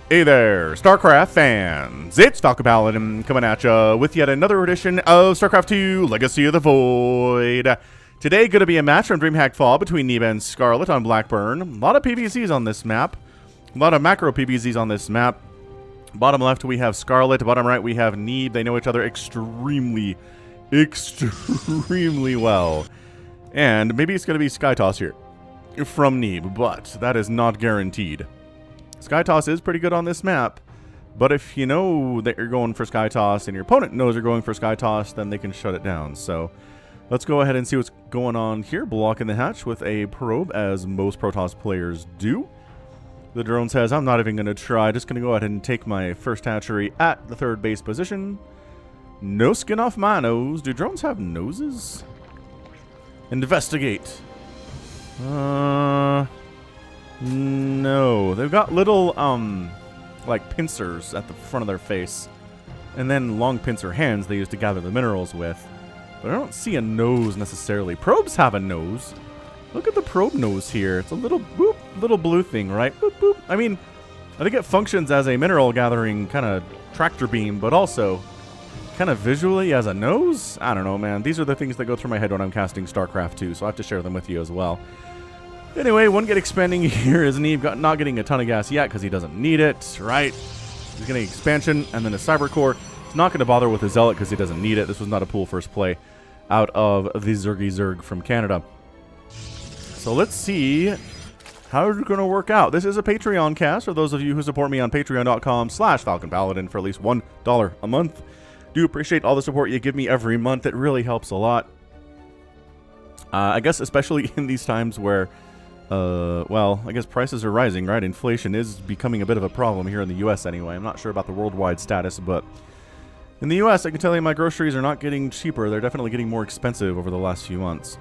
Hey there, StarCraft fans! It's Paladin coming at ya with yet another edition of StarCraft 2 Legacy of the Void. Today, going to be a match from DreamHack Fall between Neeb and Scarlett on Blackburn. A lot of PvZs on this map. A lot of macro PvZs on this map. Bottom left, we have Scarlett. Bottom right, we have Neeb. They know each other extremely well. And maybe it's going to be SKYTOSS here from Neeb, but that is not guaranteed. SKYTOSS is pretty good on this map, but if you know that you're going for SKYTOSS and your opponent knows you're going for SKYTOSS, then they can shut it down. So let's go ahead and see what's going on here. Blocking the hatch with a probe, as most Protoss players do. The drone says, I'm not even going to try. Just going to go ahead and take my first hatchery at the third base position. No skin off my nose. Do drones have noses? Investigate. No, they've got little, like pincers at the front of their face. And then long pincer hands they use to gather the minerals with. But I don't see a nose necessarily. Probes have a nose. Look at the probe nose here. It's a little boop, little blue thing, right? Boop, boop. I mean, I think it functions as a mineral gathering kind of tractor beam, but also kind of visually as a nose? I don't know, man. These are the things that go through my head when I'm casting StarCraft 2, so I have to share them with you as well. Anyway, one get expanding here is Neeb not getting a ton of gas yet because he doesn't need it, right? He's getting expansion and then a cyber core. He's not going to bother with the zealot because he doesn't need it. This was not a pool first play out of the Zergy Zerg from Canada. So let's see how it's going to work out. This is a Patreon cast for those of you who support me on patreon.com/FalconPaladin for at least $1 a month. Do appreciate all the support you give me every month. It really helps a lot. I guess especially in these times where well, I guess prices are rising, right? Inflation is becoming a bit of a problem here in the U.S. anyway. I'm not sure about the worldwide status, but in the U.S., I can tell you my groceries are not getting cheaper. They're definitely getting more expensive over the last few months.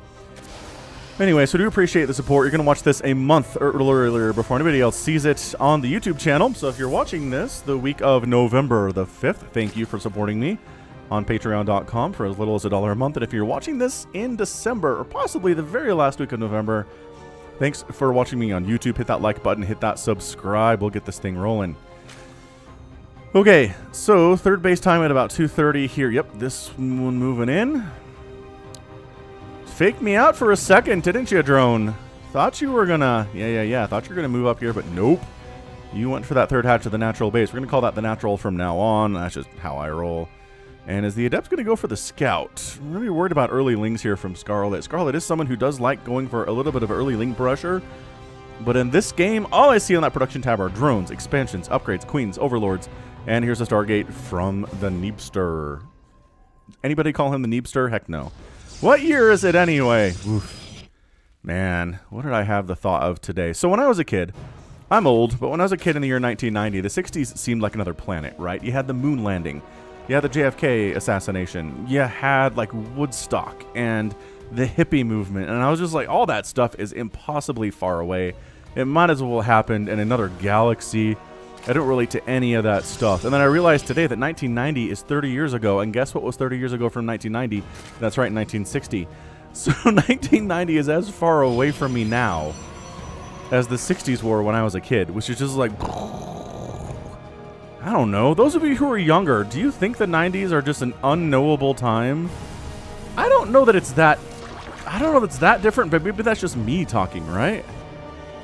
Anyway, so do appreciate the support. You're going to watch this a month earlier before anybody else sees it on the YouTube channel. So if you're watching this the week of November the 5th, thank you for supporting me on patreon.com for as little as $1 a month. And if you're watching this in December or possibly the very last week of November, thanks for watching me on YouTube. Hit that like button, hit that subscribe. We'll get this thing rolling. Okay, so third base time at about 2:30 here. Yep, this one moving in. Faked me out for a second, didn't you, drone? Thought you were gonna... Yeah. Thought you were gonna move up here, but nope. You went for that third hatch of the natural base. We're gonna call that the natural from now on. That's just how I roll. And is the Adept going to go for the Scout? I'm really worried about early lings here from Scarlett. Scarlett is someone who does like going for a little bit of early ling pressure. But in this game, all I see on that production tab are drones, expansions, upgrades, queens, overlords. And here's a Stargate from the Neebster. Anybody call him the Neebster? Heck no. What year is it anyway? Oof. Man, what did I have the thought of today? So when I was a kid, I'm old, but when I was a kid in the year 1990, the 60s seemed like another planet, right? You had the moon landing. You had the JFK assassination. You had, like, Woodstock and the hippie movement. And I was just like, all that stuff is impossibly far away. It might as well happen in another galaxy. I don't relate to any of that stuff. And then I realized today that 1990 is 30 years ago. And guess what was 30 years ago from 1990? That's right, 1960. So 1990 is as far away from me now as the 60s were when I was a kid, which is just like... I don't know. Those of you who are younger, do you think the 90s are just an unknowable time? I don't know that it's that... I don't know if it's that different, but maybe that's just me talking, right?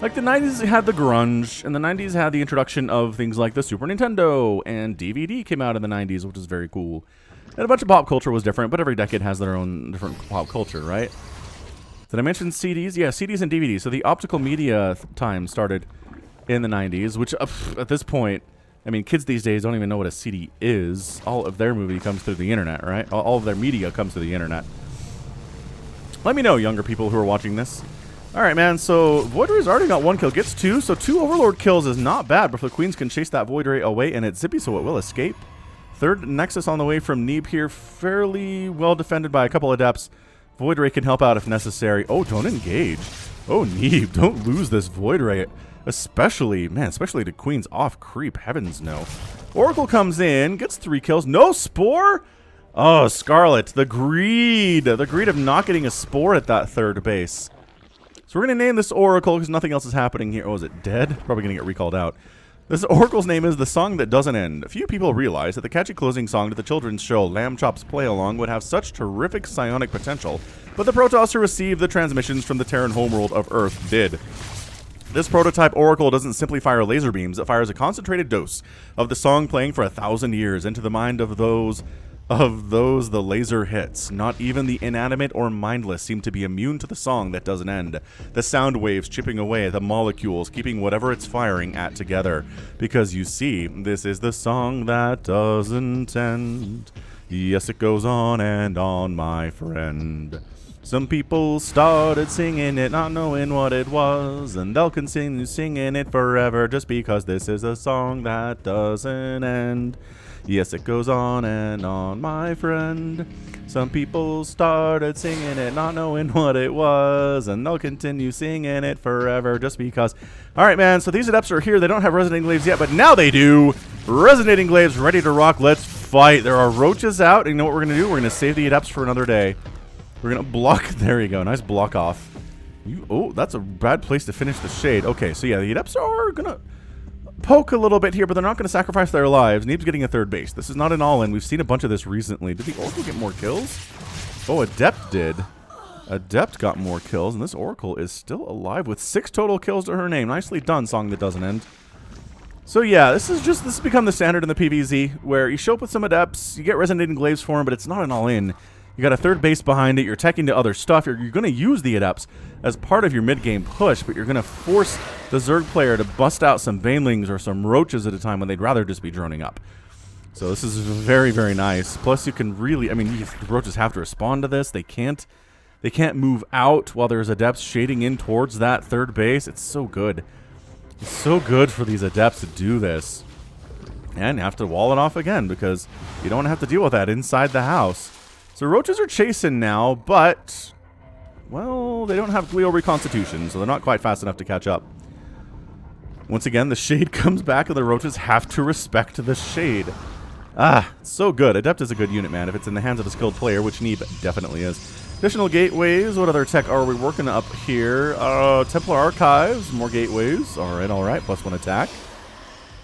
Like, the 90s had the grunge, and the 90s had the introduction of things like the Super Nintendo, and DVD came out in the 90s, which is very cool. And a bunch of pop culture was different, but every decade has their own different pop culture, right? Did I mention CDs? Yeah, CDs and DVDs. So the optical media time started in the 90s, which at this point... I mean, kids these days don't even know what a CD is. All of their movie comes through the internet, right? All of their media comes through the internet. Let me know, younger people who are watching this. All right, man, so Void Ray's already got 1 kill. Gets 2, so 2 Overlord kills is not bad, but the Queens can chase that Void Ray away, and it's zippy, so it will escape. Third Nexus on the way from Neeb here. Fairly well defended by a couple Adepts. Void Ray can help out if necessary. Oh, don't engage. Oh, Neeb, don't lose this Void Ray. Especially the Queen's off creep. Heavens no. Oracle comes in, gets 3 kills. No Spore? Oh, Scarlett. The greed. The greed of not getting a Spore at that third base. So we're going to name this Oracle because nothing else is happening here. Oh, is it dead? Probably going to get recalled out. This oracle's name is The Song That Doesn't End. Few people realize that the catchy closing song to the children's show Lamb Chop's Play Along would have such terrific psionic potential, but the Protoss who received the transmissions from the Terran homeworld of Earth did. This prototype oracle doesn't simply fire laser beams, it fires a concentrated dose of the song playing for 1,000 years into the mind of those the laser hits. Not even the inanimate or mindless seem to be immune to the song that doesn't end. The sound waves chipping away at the molecules, keeping whatever it's firing at together. Because you see, this is the song that doesn't end. Yes, it goes on and on, my friend. Some people started singing it, not knowing what it was, and they'll continue singing it forever just because this is a song that doesn't end. Yes, it goes on and on, my friend. Some people started singing it, not knowing what it was, and they'll continue singing it forever just because. All right, man, so these adepts are here. They don't have resonating glaives yet, but now they do. Resonating glaives ready to rock. Let's fight. There are roaches out, and you know what we're going to do? We're going to save the adepts for another day. We're going to block. There you go. Nice block off. Oh, that's a bad place to finish the shade. Okay, so yeah, the adepts are going to poke a little bit here, but they're not going to sacrifice their lives. Neeb's getting a third base. This is not an all-in. We've seen a bunch of this recently. Did the Oracle get more kills? Oh, Adept did. Adept got more kills, and this Oracle is still alive with 6 total kills to her name. Nicely done, Song That Doesn't End. So yeah, this has become the standard in the PvZ, where you show up with some Adepts, you get Resonating Glaives for them, but it's not an all-in. You got a third base behind it, you're teching to other stuff, you're going to use the Adepts as part of your mid-game push, but you're going to force the Zerg player to bust out some Banelings or some Roaches at a time when they'd rather just be droning up. So this is very, very nice. Plus you can really, I mean, the Roaches have to respond to this. They can't move out while there's Adepts shading in towards that third base. It's so good. It's so good for these Adepts to do this. And you have to wall it off again because you don't have to deal with that inside the house. So Roaches are chasing now, but, well, they don't have glial reconstitution, so they're not quite fast enough to catch up. Once again, the shade comes back, and the Roaches have to respect the shade. Ah, so good. Adept is a good unit, man, if it's in the hands of a skilled player, which Neeb definitely is. Additional gateways. What other tech are we working up here? Templar Archives, more gateways. All right, +1 attack.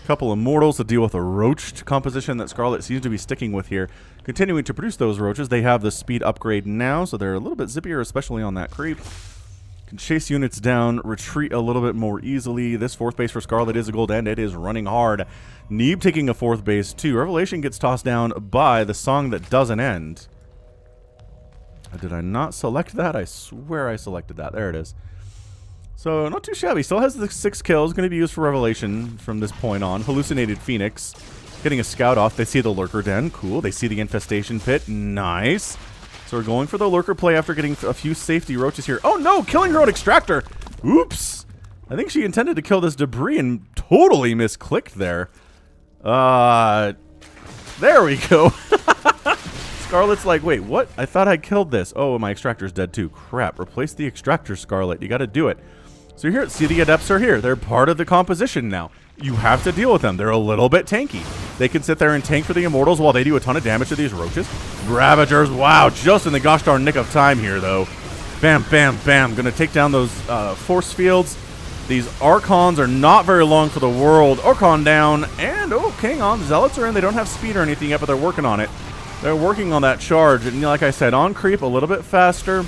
Couple Immortals to deal with a roached composition that Scarlett seems to be sticking with here. Continuing to produce those roaches. They have the speed upgrade now, so they're a little bit zippier, especially on that creep. Can chase units down, retreat a little bit more easily. This 4th base for Scarlett is a gold, and it is running hard. Neeb taking a 4th base, too. Revelation gets tossed down by the Song That Doesn't End. Did I not select that? I swear I selected that. There it is. So, not too shabby. Still has the 6 kills. Going to be used for Revelation from this point on. Hallucinated Phoenix. Getting a scout off. They see the Lurker Den. Cool. They see the Infestation Pit. Nice. So we're going for the Lurker play after getting a few safety roaches here. Oh no! Killing her own Extractor! Oops! I think she intended to kill this debris and totally misclicked there. There we go. Scarlett's like, wait, what? I thought I killed this. Oh, my Extractor's dead too. Crap. Replace the Extractor, Scarlett. You gotta do it. So here, see the Adepts are here. They're part of the composition now. You have to deal with them. They're a little bit tanky. They can sit there and tank for the Immortals while they do a ton of damage to these Roaches. Ravagers, wow, just in the gosh darn nick of time here, though. Bam, bam, bam. Gonna take down those force fields. These Archons are not very long for the world. Archon down, and oh, King on. The Zealots are in. They don't have speed or anything yet, but they're working on it. They're working on that charge, and like I said, on creep, a little bit faster.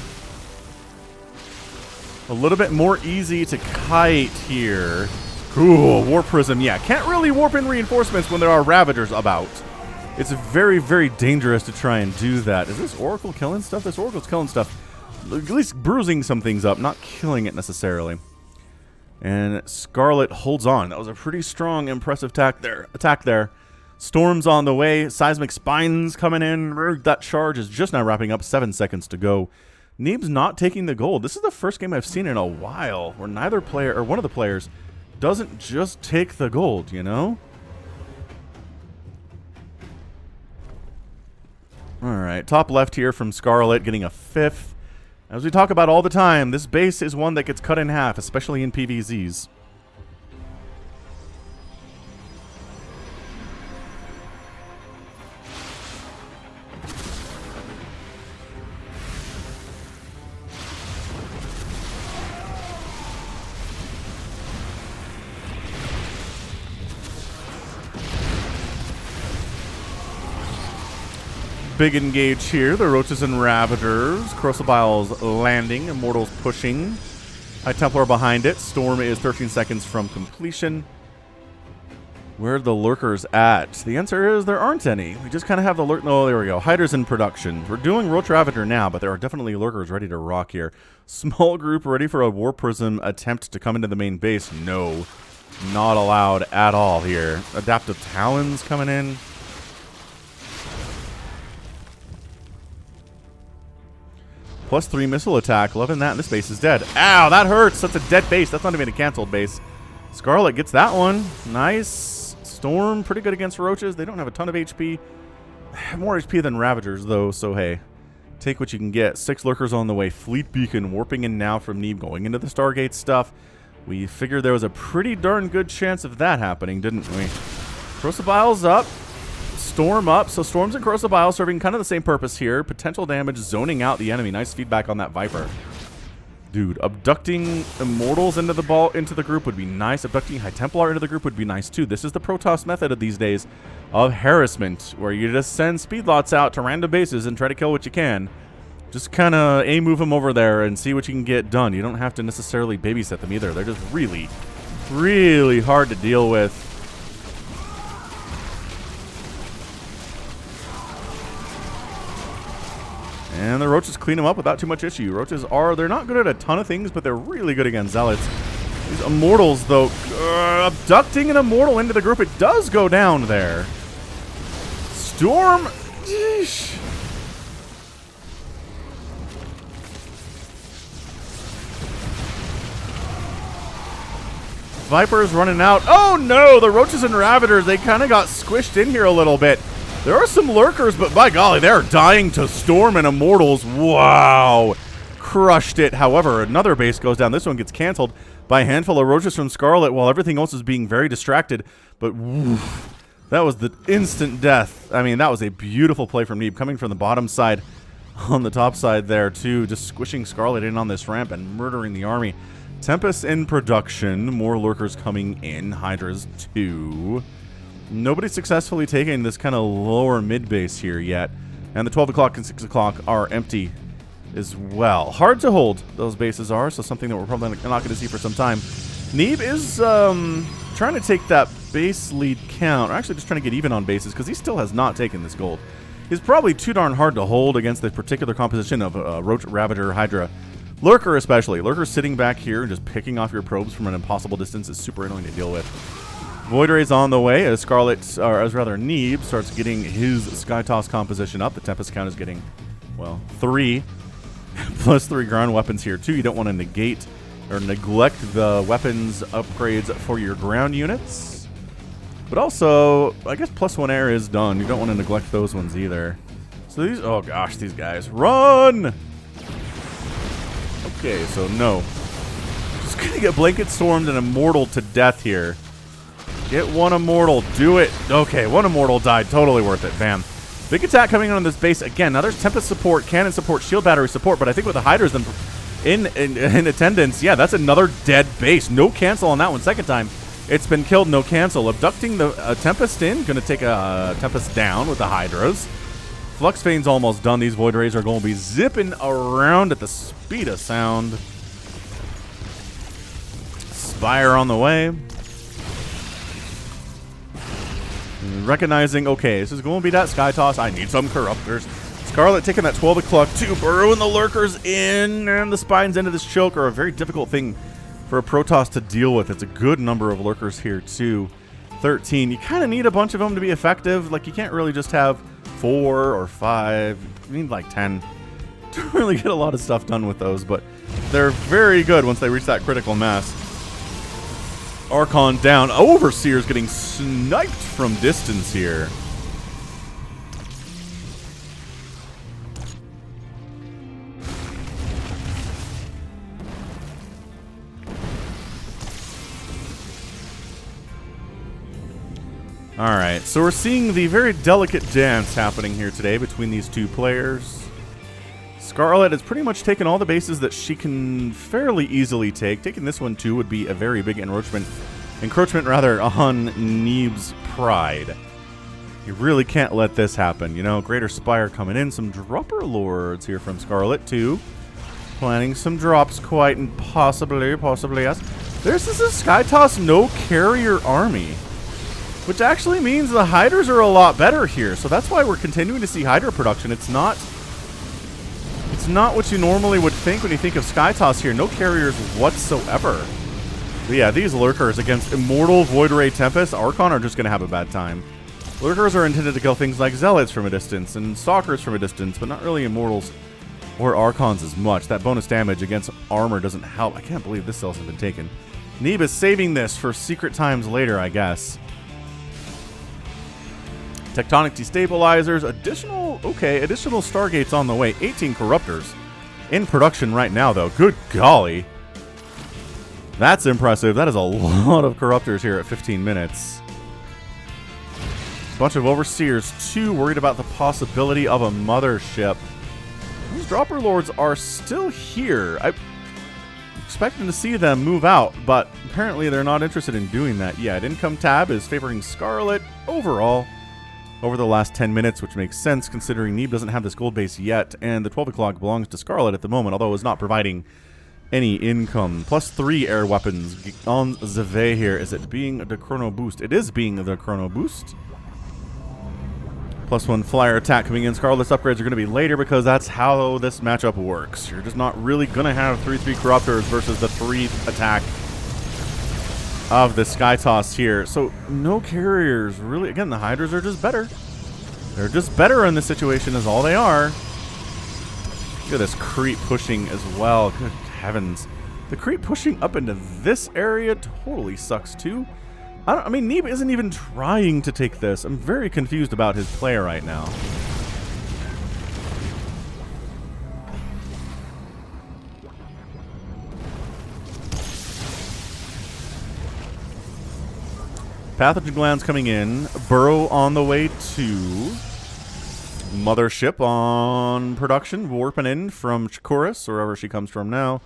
A little bit more easy to kite here. Cool, Warp Prism. Yeah, can't really warp in reinforcements when there are Ravagers about. It's very, very dangerous to try and do that. Is this Oracle killing stuff? This Oracle's killing stuff. At least bruising some things up, not killing it necessarily. And Scarlett holds on. That was a pretty strong, impressive attack there. Storm's on the way. Seismic Spines coming in. That charge is just now wrapping up. 7 seconds to go. Neeb's not taking the gold. This is the first game I've seen in a while where neither player, or one of the players, doesn't just take the gold, you know? Alright, top left here from Scarlett, getting a 5th. As we talk about all the time, this base is one that gets cut in half, especially in PvZs. big engage here. The Roaches and Ravagers. Crucibles landing. Immortals pushing. High Templar behind it. Storm is 13 seconds from completion. Where are the lurkers at? The answer is there aren't any. We just kind of have the lurk. Oh, there we go. Hydras in production. We're doing Roach Ravager now, but there are definitely lurkers ready to rock here. Small group ready for a War Prism attempt to come into the main base. No, not allowed at all here. Adaptive Talons coming in. +3 missile attack. Loving that. And this base is dead. Ow, that hurts. That's a dead base. That's not even a canceled base. Scarlett gets that one. Nice. Storm, pretty good against Roaches. They don't have a ton of HP. More HP than Ravagers, though, so hey. Take what you can get. 6 lurkers on the way. Fleet Beacon warping in now from Neeb, going into the Stargate stuff. We figured there was a pretty darn good chance of that happening, didn't we? Crucibles up. Storm up. So Storms and Crucibles serving kind of the same purpose here. Potential damage, zoning out the enemy. Nice feedback on that Viper. Dude, abducting Immortals into the group would be nice. Abducting High Templar into the group would be nice too. This is the Protoss method of these days of harassment, where you just send speedlots out to random bases and try to kill what you can. Just kind of move them over there and see what you can get done. You don't have to necessarily babysit them either. They're just really, really hard to deal with. And the Roaches clean them up without too much issue. Roaches they're not good at a ton of things, but they're really good against Zealots. These Immortals, though, abducting an Immortal into the group, it does go down there. Storm, yeesh. Viper's running out. Oh no, the Roaches and Ravagers, they kind of got squished in here a little bit. There are some lurkers, but by golly, they're dying to Storm and Immortals. Wow. Crushed it. However, another base goes down. This one gets canceled by a handful of Roaches from Scarlett while everything else is being very distracted. But woof, that was the instant death. I mean, that was a beautiful play from Neeb, coming from the bottom side on the top side there, too. Just squishing Scarlett in on this ramp and murdering the army. Tempest in production. More lurkers coming in. Hydras, too. Nobody's successfully taking this kind of lower mid base here yet. And the 12 o'clock and 6 o'clock are empty as well. Hard to hold, those bases are, so something that we're probably not going to see for some time. Neeb is trying to take that base lead count, or actually just trying to get even on bases, because he still has not taken this gold. He's probably too darn hard to hold against the particular composition of Roach, Ravager, Hydra. Lurker especially. Lurker sitting back here and just picking off your probes from an impossible distance is super annoying to deal with. Void Ray's on the way as Neeb starts getting his SKYTOSS composition up. The Tempest count is getting, well, 3. +3 ground weapons here, too. You don't want to negate or neglect the weapons upgrades for your ground units. But also, I guess +1 air is done. You don't want to neglect those ones either. So these, oh gosh, these guys. Run! Okay, so no. Just gonna get blanket stormed and Immortal to death here. Get one Immortal. Do it. Okay, one Immortal died. Totally worth it. Bam. Big attack coming in on this base. Again, now there's Tempest support, Cannon support, Shield Battery support, but I think with the Hydras in attendance, yeah, that's another dead base. No cancel on that one. Second time it's been killed, no cancel. Abducting the Tempest in. Going to take a Tempest down with the Hydras. Flux Fane's almost done. These Void Rays are going to be zipping around at the speed of sound. Spire on the way. Recognizing, okay, this is going to be that SKYTOSS. I need some Corruptors. Scarlett taking that 12 o'clock too, burrowing the lurkers in, and the spines into this choke are a very difficult thing for a Protoss to deal with. It's a good number of lurkers here too. 13. You kind of need a bunch of them to be effective. Like, you can't really just have 4 or 5. You need like 10 to really get a lot of stuff done with those, but they're very good once they reach that critical mass. Archon down. Overseer's getting sniped from distance here. Alright, so we're seeing the very delicate dance happening here today between these two players. Scarlett has pretty much taken all the bases that she can fairly easily take. Taking this one too would be a very big encroachment on Neeb's pride. You really can't let this happen. You know, Greater Spire coming in. Some Dropper Lords here from Scarlett, too. Planning some drops quite and possibly yes. There's this SKYTOSS no carrier army, which actually means the Hydras are a lot better here. So that's why we're continuing to see Hydra production. It's not what you normally would think when you think of SKYTOSS here. No carriers whatsoever. But yeah, these Lurkers against Immortal, Void Ray, Tempest, Archon are just going to have a bad time. Lurkers are intended to kill things like Zealots from a distance and Stalkers from a distance, but not really Immortals or Archons as much. That bonus damage against armor doesn't help. I can't believe this cell hasn't been taken. Neeb is saving this for secret times later, I guess. Tectonic destabilizers, additional Stargates on the way. 18 Corruptors in production right now, though. Good golly. That's impressive. That is a lot of Corruptors here at 15 minutes. Bunch of Overseers, too, worried about the possibility of a mothership. These Dropper Lords are still here. I'm expecting to see them move out, but apparently they're not interested in doing that yet. Income tab is favoring Scarlett overall over the last 10 minutes, which makes sense considering Neeb doesn't have this gold base yet, and the 12 o'clock belongs to Scarlett at the moment, although it's not providing any income. +3 air weapons on Zeve here. Is it being the Chrono Boost? It is being the Chrono Boost. +1 flyer attack coming in. Scarlett's upgrades are going to be later because that's how this matchup works. You're just not really going to have 3/3 Corruptors versus the 3 attack of the SKYTOSS here. So no carriers, really. Again, the Hydras are just better. They're just better in this situation is all they are. Look at this creep pushing as well. Good heavens. The creep pushing up into this area totally sucks too. I mean, Neeb isn't even trying to take this. I'm very confused about his play right now. Pathogen Glands coming in. Burrow on the way to Mothership on production. Warping in from Chikoris, or wherever she comes from now.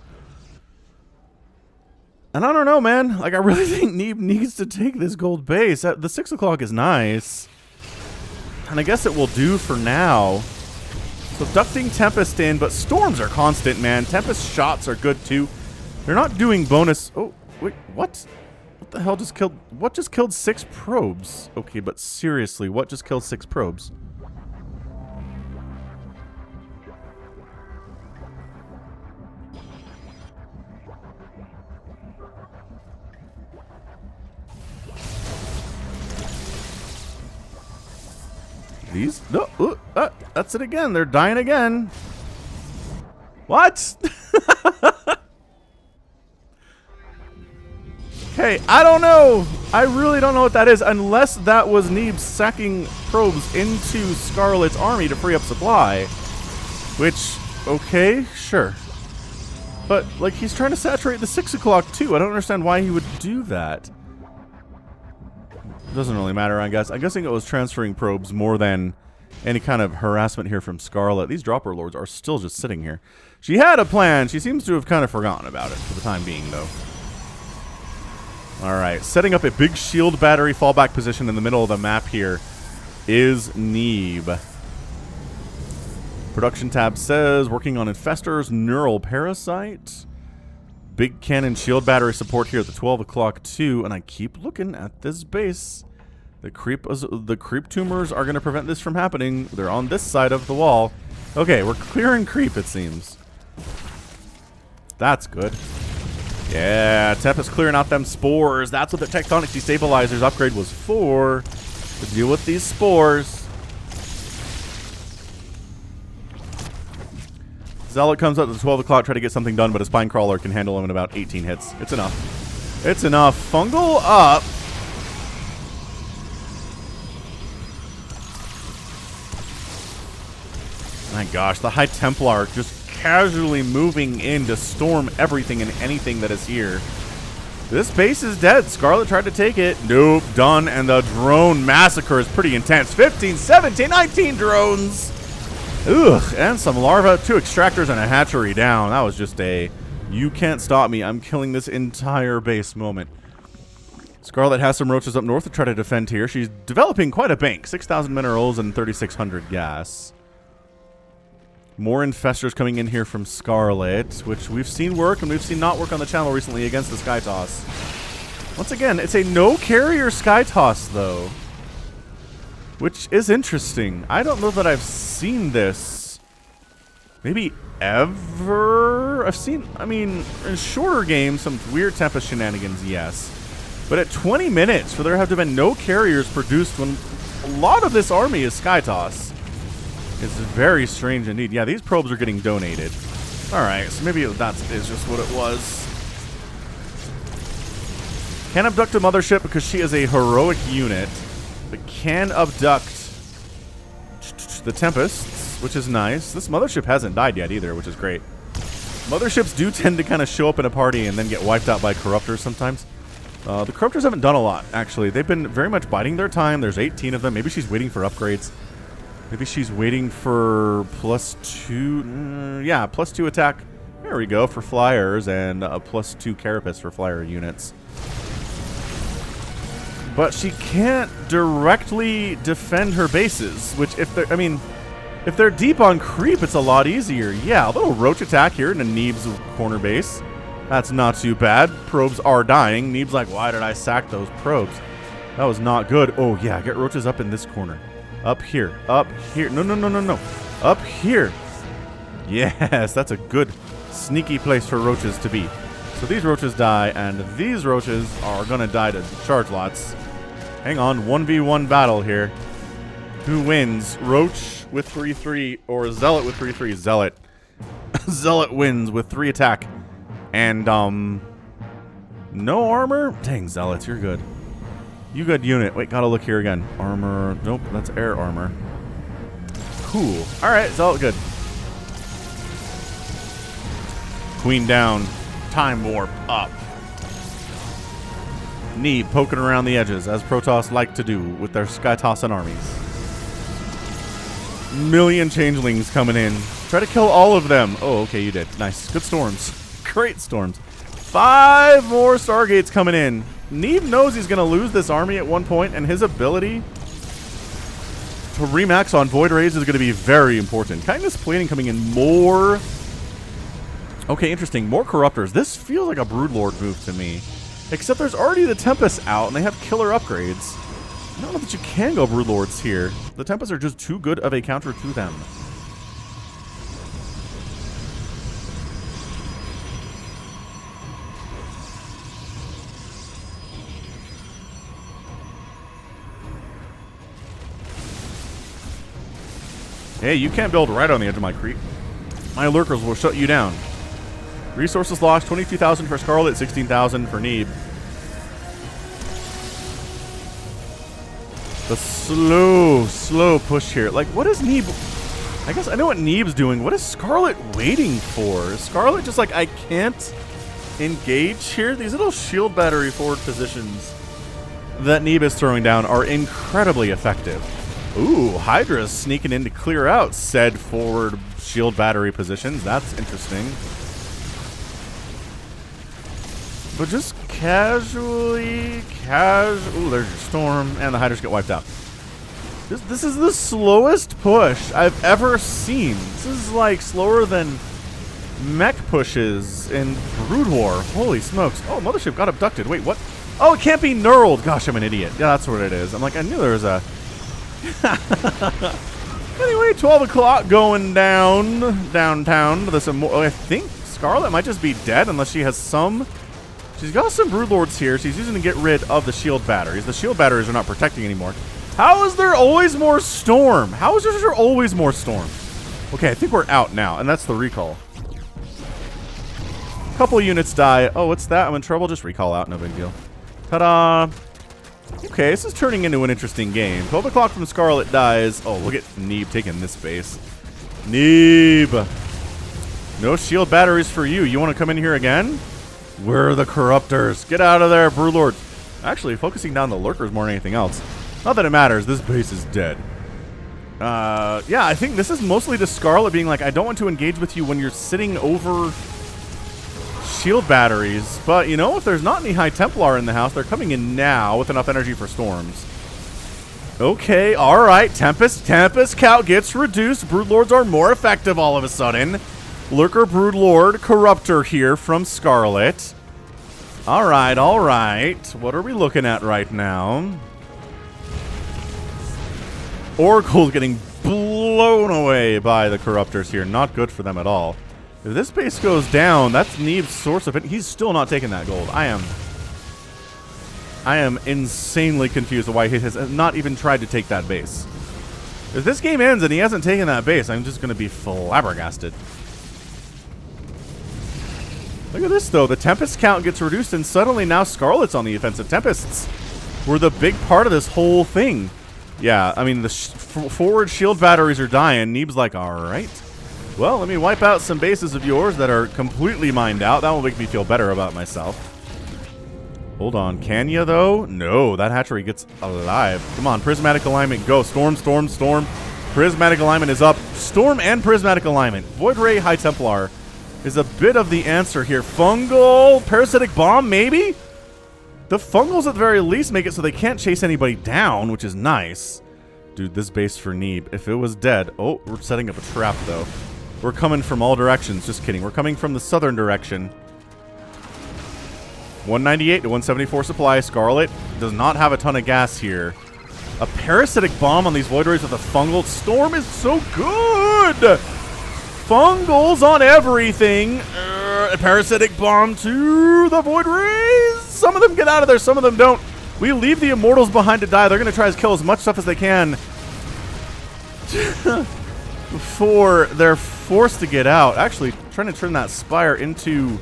And I don't know, man. Like, I really think Neeb needs to take this gold base. The 6 o'clock is nice. And I guess it will do for now. So ducting Tempest in, but Storms are constant, man. Tempest shots are good, too. They're not doing bonus... Oh, wait, what? What the hell just killed... What just killed 6 probes? Okay, but seriously, what just killed 6 probes? These? No, that's it again. They're dying again. What? Hey, I don't know. I really don't know what that is, unless that was Neeb sacking probes into Scarlett's army to free up supply. Which, okay, sure. But, like, he's trying to saturate the 6 o'clock, too. I don't understand why he would do that. Doesn't really matter, I guess. I'm guessing it was transferring probes more than any kind of harassment here from Scarlett. These Dropper Lords are still just sitting here. She had a plan. She seems to have kind of forgotten about it for the time being, though. All right, setting up a big shield battery fallback position in the middle of the map here is Neeb. Production tab says, working on Infestors, Neural Parasite. Big cannon shield battery support here at the 12 o'clock too, and I keep looking at this base. The creep tumors are going to prevent this from happening. They're on this side of the wall. Okay, we're clearing creep, it seems. That's good. Yeah, Tempest clearing out them spores. That's what the Tectonic Destabilizers upgrade was for. To deal with these spores. Zealot comes up to the 12 o'clock, try to get something done, but a Spine Crawler can handle him in about 18 hits. It's enough. It's enough. Fungal up. My gosh, the High Templar just casually moving in to storm everything and anything that is here. This base is dead. Scarlett tried to take it. Nope, done. And the drone massacre is pretty intense. 15, 17, 19 drones. Ugh, and some larvae, 2 extractors, and a hatchery down. That was just a, you can't stop me, I'm killing this entire base moment. Scarlett has some roaches up north to try to defend here. She's developing quite a bank. 6,000 minerals and 3,600 gas. More infestors coming in here from Scarlett, which we've seen work and we've seen not work on the channel recently against the SKYTOSS. Once again, it's a no-carrier SKYTOSS, though. Which is interesting. I don't know that I've seen this. Maybe ever? I've seen, I mean, in shorter games, some weird Tempest shenanigans, yes. But at 20 minutes, for there have to have been no carriers produced when a lot of this army is SKYTOSS. It's very strange indeed. Yeah, these probes are getting donated. Alright, so maybe that is just what it was. Can't abduct a mothership because she is a heroic unit. But can abduct the Tempests, which is nice. This mothership hasn't died yet either, which is great. Motherships do tend to kind of show up in a party and then get wiped out by Corruptors sometimes. The Corruptors haven't done a lot, actually. They've been very much biding their time. There's 18 of them. Maybe she's waiting for upgrades. Maybe she's waiting for +2... yeah, +2 attack. There we go, for flyers, and a +2 carapace for flyer units. But she can't directly defend her bases, which if they're... I mean, if they're deep on creep, it's a lot easier. Yeah, a little roach attack here in a Neeb's corner base. That's not too bad. Probes are dying. Neeb's like, why did I sack those probes? That was not good. Oh, yeah, get roaches up in this corner. Up here. Up here. No, no, no, no, no. Up here. Yes, that's a good sneaky place for roaches to be. So these roaches die, and these roaches are going to die to charge lots. Hang on. 1v1 battle here. Who wins? Roach with 3-3 or Zealot with 3-3? Zealot. Zealot wins with 3 attack. And, no armor? Dang, Zealots, you're good. You good unit. Wait, gotta look here again. Armor. Nope, that's air armor. Cool. Alright, Zealot good. Queen down. Time warp up. Neeb poking around the edges, as Protoss like to do with their SKYTOSS and armies. Million changelings coming in. Try to kill all of them. Oh, okay, you did. Nice. Good storms. Great storms. 5 more Stargates coming in. Neeb knows he's going to lose this army at one point, and his ability to remax on Void Rays is going to be very important. Kindness Plating coming in more. Okay, interesting. More Corruptors. This feels like a Broodlord move to me. Except there's already the Tempests out, and they have killer upgrades. I don't know that you can go Broodlords here. The Tempests are just too good of a counter to them. Hey, you can't build right on the edge of my creep. My lurkers will shut you down. Resources lost, 22,000 for Scarlett, 16,000 for Neeb. The slow push here. Like, what is Neeb? I guess I know what Neeb's doing. What is Scarlett waiting for? Is Scarlett just like, I can't engage here? These little shield battery forward positions that Neeb is throwing down are incredibly effective. Ooh, Hydra's sneaking in to clear out said forward shield battery positions. That's interesting. But just casually, ooh, there's your storm, and the Hydras get wiped out. This is the slowest push I've ever seen. This is like slower than mech pushes in Brood War. Holy smokes. Oh, Mothership got abducted. Wait, what? Oh, it can't be knurled. Gosh, I'm an idiot. Yeah, that's what it is. I'm like, I knew there was a... Anyway, 12 o'clock going down downtown. There's some more. I think Scarlett might just be dead unless she has some... She's got some Broodlords here. She's using to get rid of the shield batteries. The shield batteries are not protecting anymore. How is there always more storm? How is there always more storm? Okay, I think we're out now, and that's the recall. Couple units die. Oh, what's that? I'm in trouble. Just recall out. No big deal. Ta-da! Okay, this is turning into an interesting game. 12 o'clock from Scarlett dies. Oh, look at Neeb taking this base. Neeb! No shield batteries for you. You want to come in here again? We're the Corruptors. Get out of there, Broodlord. Actually, focusing down the Lurkers more than anything else. Not that it matters. This base is dead. Yeah, I think this is mostly just Scarlett being like, I don't want to engage with you when you're sitting over shield batteries, but you know, if there's not any High Templar in the house, they're coming in now with enough energy for storms. Okay, alright, Tempest count gets reduced. Broodlords are more effective all of a sudden. Lurker, Broodlord, Corruptor here from Scarlett. Alright, alright. What are we looking at right now? Oracle's getting blown away by the Corruptors here. Not good for them at all. If this base goes down, that's Neeb's source of it. He's still not taking that gold. I am insanely confused why he has not even tried to take that base. If this game ends and he hasn't taken that base, I'm just going to be flabbergasted. Look at this, though. The Tempest count gets reduced, and suddenly now Scarlet's on the offensive. Tempests were the big part of this whole thing. Yeah, I mean, the forward shield batteries are dying. Neeb's like, all right. Well, let me wipe out some bases of yours that are completely mined out. That will make me feel better about myself. Hold on. Can you, though? No, that hatchery gets alive. Come on, Prismatic Alignment, go. Storm, storm, storm. Prismatic Alignment is up. Storm and Prismatic Alignment. Void Ray, High Templar is a bit of the answer here. Fungal, Parasitic Bomb, maybe? The Fungals at the very least make it so they can't chase anybody down, which is nice. Dude, this base for Neeb, if it was dead... Oh, we're setting up a trap, though. We're coming from all directions. Just kidding. We're coming from the southern direction. 198 to 174 supply. Scarlett does not have a ton of gas here. A Parasitic Bomb on these Void Rays with a Fungal Storm is so good! Fungals on everything. A Parasitic Bomb to the Void Rays. Some of them get out of there, some of them don't. We leave the Immortals behind to die. They're going to try to kill as much stuff as they can before they're forced to get out. Actually, trying to turn that Spire into...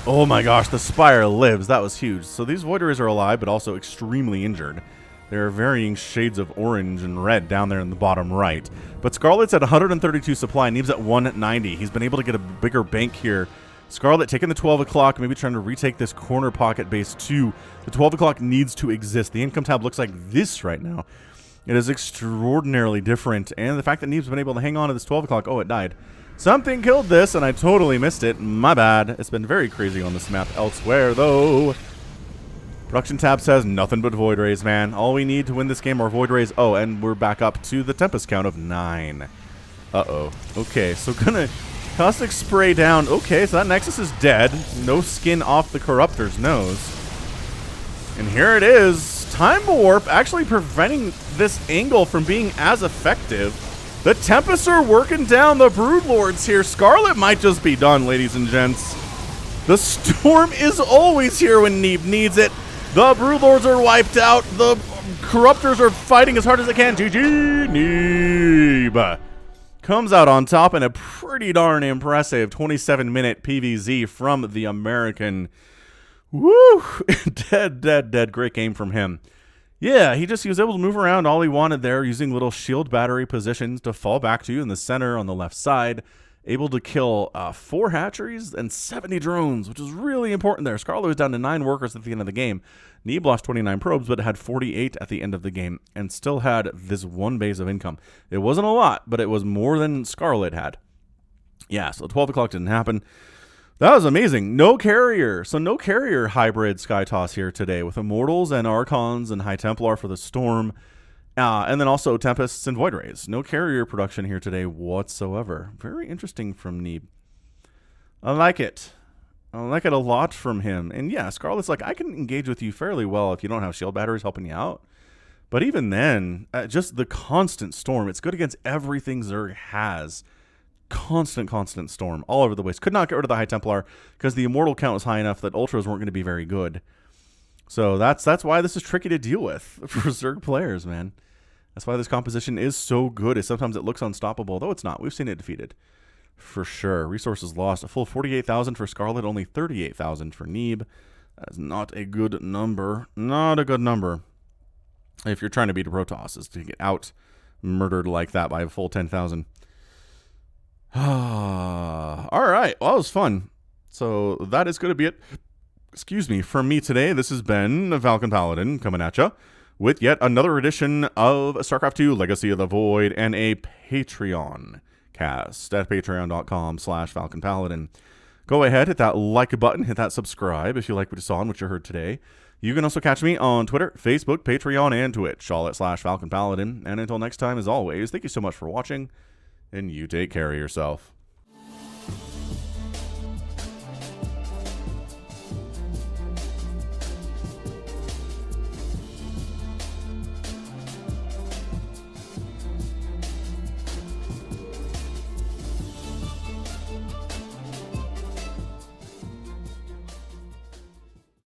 Oh my gosh, the Spire lives. That was huge. So these Void Rays are alive, but also extremely injured. There are varying shades of orange and red down there in the bottom right. But Scarlett's at 132 supply. Neeb's at 190. He's been able to get a bigger bank here. Scarlett taking the 12 o'clock, maybe trying to retake this corner pocket base too. The 12 o'clock needs to exist. The income tab looks like this right now. It is extraordinarily different. And the fact that Neeb's been able to hang on to this 12 o'clock. Oh, it died. Something killed this, and I totally missed it. My bad. It's been very crazy on this map elsewhere, though. Production tab says nothing but Void Rays, man. All we need to win this game are Void Rays. Oh, and we're back up to the Tempest count of 9. Uh-oh. Okay, so gonna Caustic Spray down. Okay, so that Nexus is dead. No skin off the Corruptor's nose. And here it is. Time Warp actually preventing this angle from being as effective. The Tempests are working down the Broodlords here. Scarlett might just be done, ladies and gents. The Storm is always here when Neeb needs it. The Broodlords are wiped out. The Corruptors are fighting as hard as they can. GG, Neeb comes out on top in a pretty darn impressive 27-minute PVZ from the American. Woo! Dead. Great game from him. Yeah, he was able to move around all he wanted there, using little shield battery positions to fall back to in the center on the left side. Able to kill 4 hatcheries and 70 drones, which is really important there. Scarlett was down to 9 workers at the end of the game. Neeb lost 29 probes, but had 48 at the end of the game, and still had this one base of income. It wasn't a lot, but it was more than Scarlett had. Yeah, so 12 o'clock didn't happen. That was amazing. No carrier. So no carrier hybrid SkyTOSS here today with Immortals and Archons and High Templar for the Storm. And then also Tempests and Void Rays. No carrier production here today whatsoever. Very interesting from Neeb. I like it. I like it a lot from him. And yeah, Scarlett's like, I can engage with you fairly well if you don't have shield batteries helping you out. But even then, just the constant Storm. It's good against everything Zerg has. Constant Storm all over the place. Could not get rid of the High Templar because the Immortal count was high enough that Ultras weren't going to be very good. So that's why this is tricky to deal with for Zerg players, man. That's why this composition is so good. Sometimes it looks unstoppable, though it's not. We've seen it defeated for sure. Resources lost. A full 48,000 for Scarlett, only 38,000 for Neeb. That is not a good number. Not a good number. If you're trying to beat a Protoss, is to get out murdered like that by a full 10,000. All right. Well, that was fun. So that is going to be it. Excuse me. From me today, this has been Falcon Paladin coming at you with yet another edition of StarCraft 2 Legacy of the Void and a Patreon cast at patreon.com/Falcon Paladin. Go ahead, hit that like button, hit that subscribe if you like what you saw and what you heard today. You can also catch me on Twitter, Facebook, Patreon, and Twitch, all at /Falcon Paladin. And until next time, as always, thank you so much for watching, and you take care of yourself.